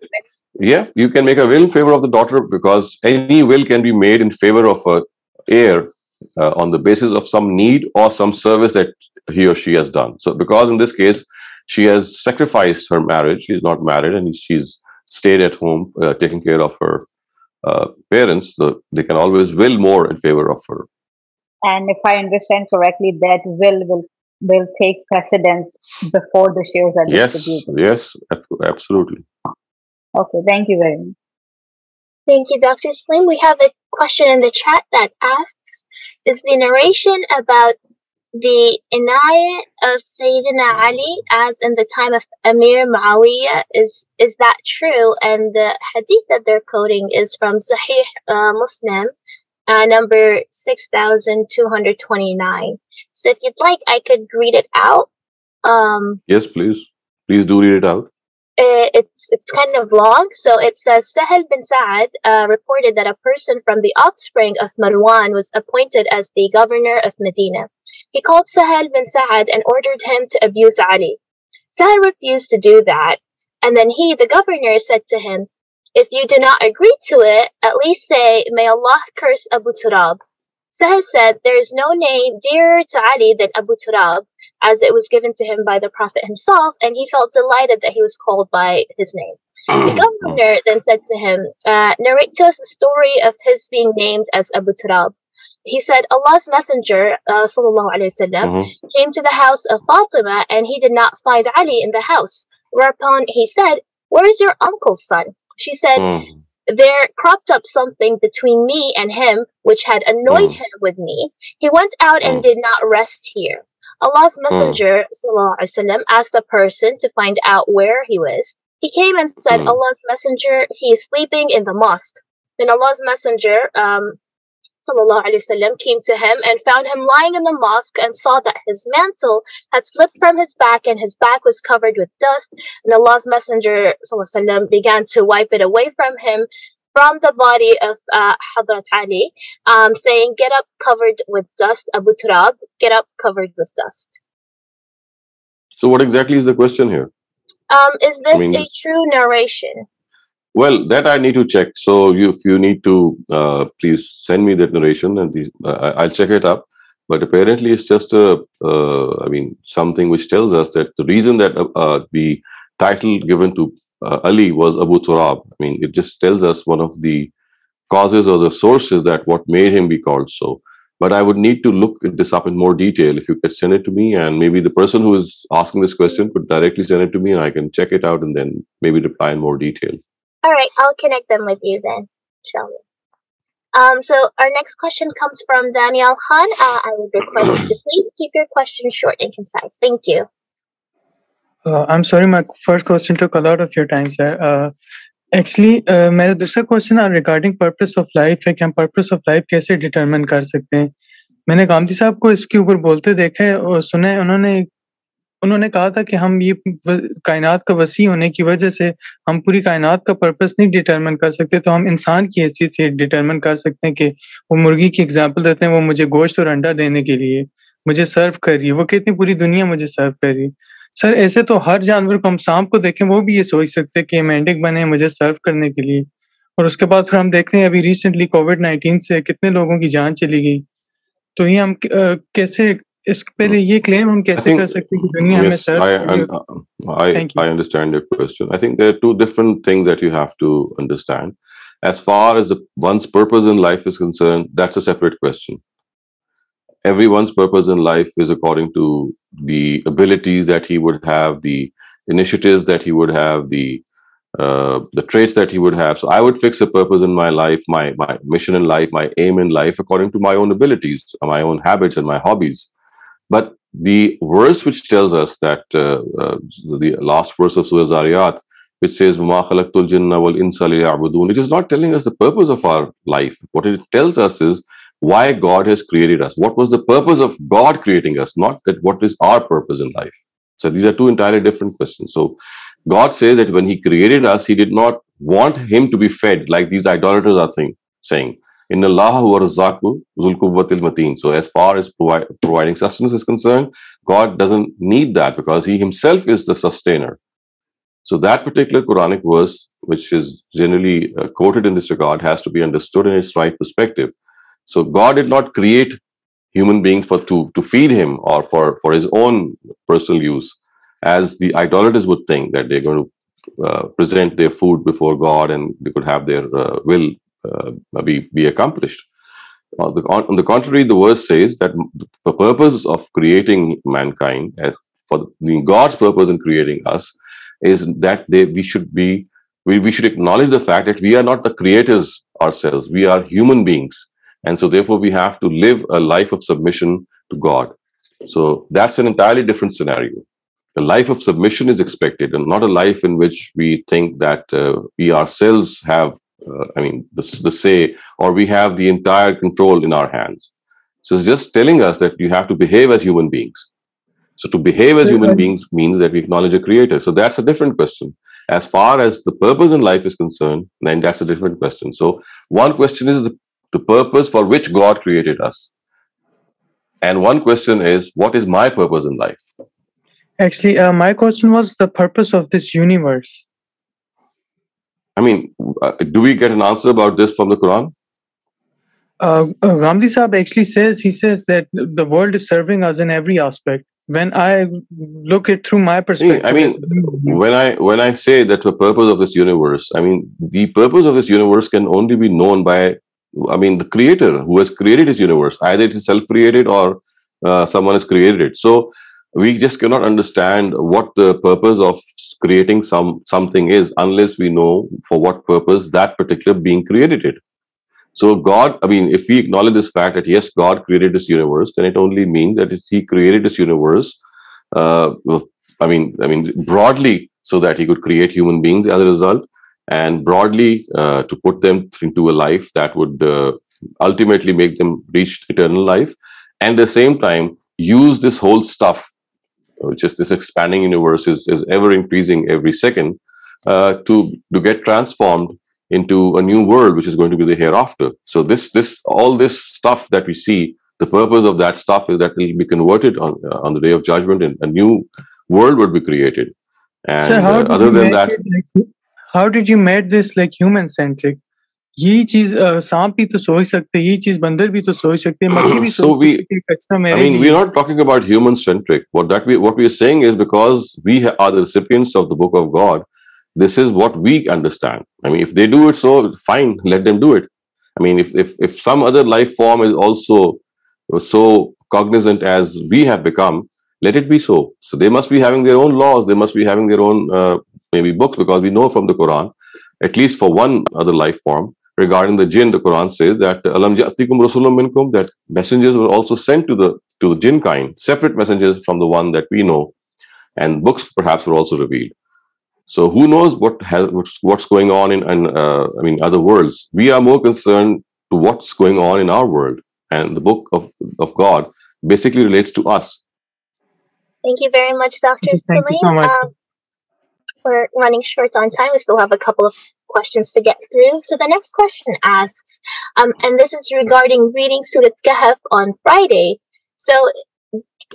Yeah, you can make a will in favor of the daughter, because any will can be made in favor of a heir on the basis of some need or some service that he or she has done. So because in this case, she has sacrificed her marriage, she's not married, and she's stayed at home taking care of her parents, so they can always will more in favor of her. And if I understand correctly, that will take precedence before the shares are distributed. Yes, absolutely. Okay, thank you very much. Thank you, Dr. Saleem. We have a question in the chat that asks, is the narration about the inayah of Sayyidina Ali as in the time of Amir Muawiyah, is that true? And the hadith that they're quoting is from Sahih Muslim, number 6229. So if you'd like, I could read it out. Yes, please. Please do read it out. It's kind of long. So it says, Sahel bin Sa'ad reported that a person from the offspring of Marwan was appointed as the governor of Medina. He called Sahel bin Sa'ad and ordered him to abuse Ali. Sahel refused to do that, and then he, the governor, said to him, if you do not agree to it, at least say, may Allah curse Abu Turab. Sahel said, there is no name dearer to Ali than Abu Turab, as it was given to him by the Prophet himself, and he felt delighted that he was called by his name. The governor then said to him, narrate to us the story of his being named as Abu Turab. He said, Allah's messenger, sallallahu alaihi wasallam, came to the house of Fatima, and he did not find Ali in the house. Whereupon he said, where is your uncle's son? She said, there cropped up something between me and him, which had annoyed him with me. He went out and did not rest here. Allah's messenger, sallallahu alaihi wasallam, asked a person to find out where he was. He came and said, Allah's messenger, he is sleeping in the mosque. Then Allah's messenger, sallallahu alaihi wasallam, came to him and found him lying in the mosque and saw that his mantle had slipped from his back and his back was covered with dust. And Allah's messenger, sallallahu alaihi wasallam, began to wipe it away from him, from the body of Hadrat Ali, saying, get up covered with dust, Abu Turab, get up covered with dust. So what exactly is the question here? Is this a true narration? Well, that I need to check. So if you need to, please send me that narration, and I'll check it up. But apparently it's just something which tells us that the reason that the title given to Ali was Abu Turab, it just tells us one of the causes or the sources that what made him be called so. But I would need to look this up in more detail. If you could send it to me, and maybe the person who is asking this question could directly send it to me, and I can check it out and then maybe reply in more detail. All right, I'll connect them with you then, inshallah. So our next question comes from Daniel Khan. I would request you to please keep your question short and concise. Thank you. I'm sorry, my first question took a lot of your time, sir. Actually, मेरा दूसरा question regarding purpose of life है कि हम purpose of life कैसे determine कर सकते हैं. मैंने गांधी साहब को इसके ऊपर बोलते देखा है और सुना है. उन्होंने कहा था कि हम ये कायनात का वसी होने की वजह से हम पूरी कायनात का पर्पस नहीं डिटरमिन कर सकते, तो हम इंसान की हैसियत से डिटरमिन कर सकते हैं कि वो मुर्गी की एग्जांपल देते हैं, वो मुझे गोश्त और अंडा देने के लिए मुझे सर्व कर रही है, वो कहती है पूरी दुनिया मुझे सर्व कर रही है. सर ऐसे तो हर जानवर को, हम सांप को देखें वो भी ये सोच सकते हैं कि मेंढक बने मुझे सर्व करने के लिए. और उसके बाद फिर हम देखते हैं अभी रिसेंटली कोविड-19 से कितने लोगों की जान चली गई. तो ये हम कैसे इसके पहले ये claim हम कैसे कर सकते हैं कि दुनिया हमें Yes, serve Thank you. I understand your question. I think there are two different things that you have to understand. As far as one's purpose in life is concerned, that's a separate question. Everyone's purpose in life is according to the abilities that he would have, the initiatives that he would have, the traits that he would have. So I would fix a purpose in my life, my mission in life, my aim in life according to my own abilities, my own habits and my hobbies. But the verse which tells us that the last verse of Surah Zariyat, which says وَمَا خَلَقْتُ الْجِنَّ وَالْإِنسَ لِيَعْبُدُونَ, it is not telling us the purpose of our life. What it tells us is why God has created us. What was the purpose of God creating us, not that what is our purpose in life. So these are two entirely different questions. So God says that when he created us, he did not want him to be fed like these idolaters are saying. Inna Allah huwa razzaqu zul quwwatil mateen. So as far as providing sustenance is concerned, God doesn't need that because he himself is the sustainer. So that particular Quranic verse, which is generally quoted in this regard, has to be understood in its right perspective. So God did not create human beings to feed him or for his own personal use, as the idolaters would think that they're going to present their food before God and they could have their will be accomplished. On the contrary, the verse says that the purpose of creating mankind, God's purpose in creating us, is that we should acknowledge the fact that we are not the creators ourselves. We are human beings. And so therefore we have to live a life of submission to God. So that's an entirely different scenario. A life of submission is expected, and not a life in which we think that we ourselves have, the say, or we have the entire control in our hands. So it's just telling us that you have to behave as human beings. So to behave as human beings means that we acknowledge a creator. So that's a different question. As far as the purpose in life is concerned, then that's a different question. So one question is the purpose for which God created us. And one question is, what is my purpose in life? Actually, my question was the purpose of this universe. I mean, do we get an answer about this from the Quran? Ghamidi Saab actually says that the world is serving us in every aspect. When I look it through my perspective, I mean, when I say that the purpose of this universe, I mean, the purpose of this universe can only be known by, the creator who has created this universe. Either it is self-created or someone has created it. So we just cannot understand what the purpose of creating something is unless we know for what purpose that particular being created it. So God, if we acknowledge this fact that yes, God created this universe, then it only means that he created this universe, broadly, so that he could create human beings as a result, and broadly to put them into a life that would ultimately make them reach eternal life, and at the same time use this whole stuff, which is this expanding universe is ever increasing every second, to get transformed into a new world, which is going to be the hereafter. So all this stuff that we see, the purpose of that stuff is that it will be converted on the day of judgment, and a new world would be created. And so how did you make this like human centric? ये चीज सांप भी तो सोच सकते हैं, ये चीज बंदर भी तो सोच सकते हैं, मक्खी भी सोच सकते हैं. We're not talking about human centric. What we are saying is, because we are the recipients of the book of God, this is what we understand. If they do it so, fine, let them do it. If some other life form is also so cognizant as we have become, let it be so. So they must be having their own laws, they must be having their own maybe books, because we know from the Quran, at least for one other life form, regarding the jinn, the Quran says that alam ja'atikum rasulun minkum, that messengers were also sent to the jinn kind, separate messengers from the one that we know, and books perhaps were also revealed. So who knows what's going on in other worlds? We are more concerned to what's going on in our world, and the book of God basically relates to us. Thank you very much, Dr. Saleem. Thank you so much. We're running short on time. We still have a couple of questions to get through. So the next question asks, and this is regarding reading Surah Kahf on Friday. So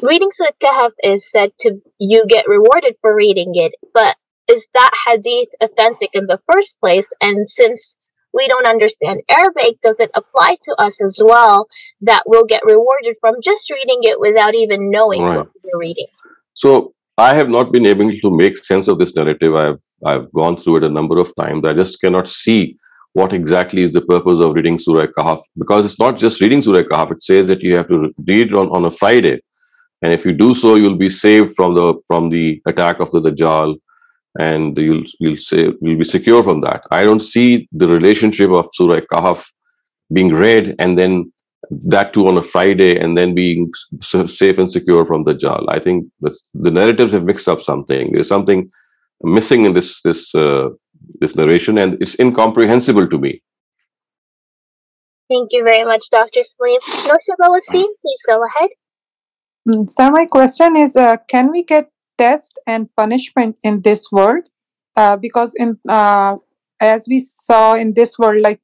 reading Surah Kahf is said to you get rewarded for reading it, but is that hadith authentic in the first place? And since we don't understand Arabic, does it apply to us as well that we'll get rewarded from just reading it without even knowing what we're reading? So I have not been able to make sense of this narrative. I've gone through it a number of times. I just cannot see what exactly is the purpose of reading Surah Kahf, because it's not just reading Surah Kahf. It says that you have to read on a Friday, and if you do so, you'll be saved from the attack of the Dajjal, and you'll be secure from that. I don't see the relationship of Surah Kahf being read and then that too on a Friday and then being safe and secure from the Dajjal. I think that the narratives have mixed up something. There's something missing in this narration, and it's incomprehensible to me. Thank you very much, Dr. Saleem. Noshaba Wasim, please go ahead. So my question is, can we get test and punishment in this world? Because as we saw in this world, like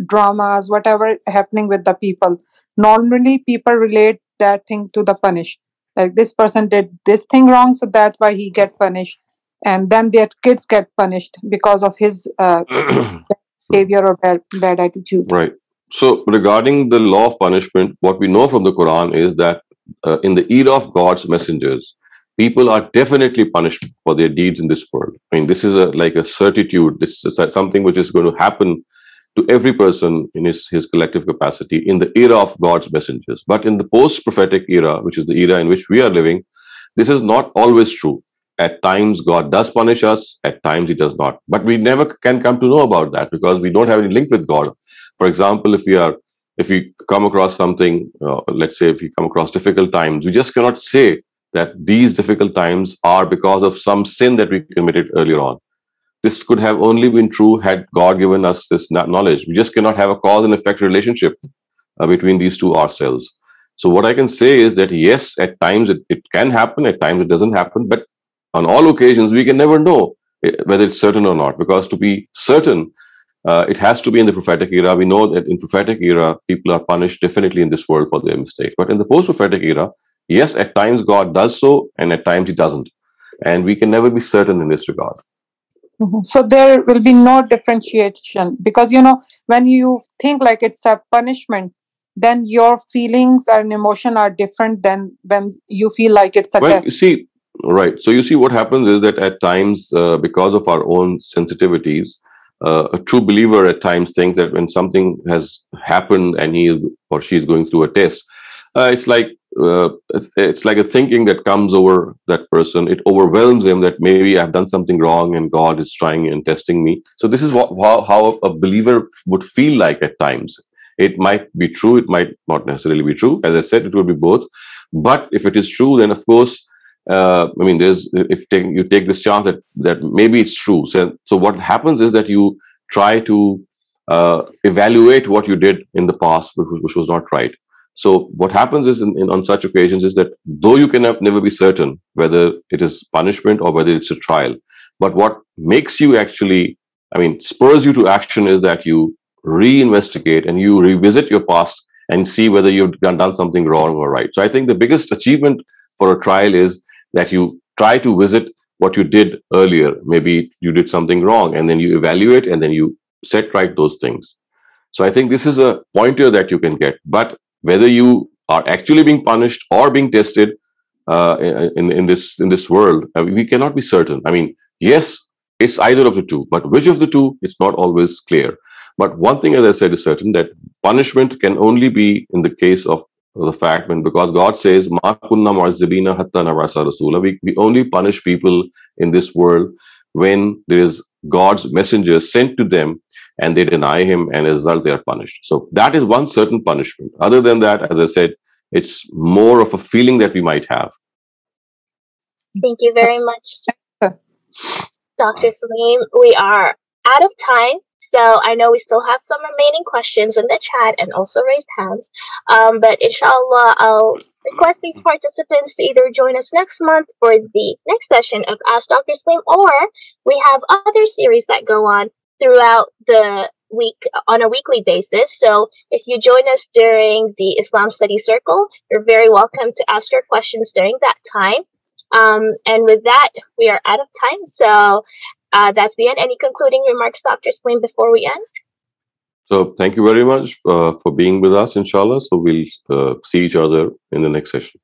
dramas, whatever happening with the people, normally people relate that thing to the punish. Like this person did this thing wrong, so that's why he get punished. And then their kids get punished because of his behavior or bad attitude. Right. So regarding the law of punishment, what we know from the Quran is that in the era of God's messengers, people are definitely punished for their deeds in this world. I mean, this is like a certitude. This is something which is going to happen to every person in his collective capacity in the era of God's messengers. But in the post-prophetic era, which is the era in which we are living, this is not always true. At times, God does punish us. At times, He does not. But we never can come to know about that because we don't have any link with God. For example, if we come across something, let's say if we come across difficult times, we just cannot say that these difficult times are because of some sin that we committed earlier on. This could have only been true had God given us this knowledge. We just cannot have a cause and effect relationship between these two ourselves. So what I can say is that yes, at times it can happen, at times it doesn't happen, but on all occasions we can never know whether it's certain or not, because to be certain, it has to be in the prophetic era. We know that in prophetic era, people are punished definitely in this world for their mistakes. But in the post-prophetic era, yes, at times God does so, and at times He doesn't. And we can never be certain in this regard. Mm-hmm. So there will be no differentiation because, when you think like it's a punishment, then your feelings and emotion are different than when you feel like it's a test. You see, right. So you see what happens is that at times, because of our own sensitivities, a true believer at times thinks that when something has happened and he or she is going through a test, it's like a thinking that comes over that person. It overwhelms him that maybe I've done something wrong and God is trying and testing me. So this is how a believer would feel like at times. It might be true, it might not necessarily be true. As I said, it will be both. But if it is true, then of course, you take this chance that maybe it's true. So what happens is that you try to evaluate what you did in the past, which was not right. So what happens is on such occasions is that though you can never be certain whether it is punishment or whether it's a trial, but what makes you actually, spurs you to action is that you reinvestigate and you revisit your past and see whether you've done something wrong or right. So I think the biggest achievement for a trial is that you try to visit what you did earlier. Maybe you did something wrong and then you evaluate and then you set right those things. So I think this is a pointer that you can get. But whether you are actually being punished or being tested in this world, we cannot be certain. Yes, it's either of the two, but which of the two, it's not always clear. But one thing, as I said, is certain, that punishment can only be in the case of the fact because God says, "Ma kunna mu'azzibina hatta nab'asa rasula." We only punish people in this world when there is God's messenger sent to them and they deny Him, and as a result they are punished. So that is one certain punishment. Other than that, as I said, it's more of a feeling that we might have. Thank you very much, Dr. Saleem. We are out of time. So I know we still have some remaining questions in the chat and also raised hands. But inshallah, I'll request these participants to either join us next month for the next session of Ask Dr. Saleem, or we have other series that go on throughout the week on a weekly basis. So if you join us during the Islam Study Circle, you're very welcome to ask your questions during that time. And with that, we are out of time. So that's the end. Any concluding remarks, Dr. Saleem, before we end? So thank you very much for being with us, inshallah. So we'll see each other in the next session.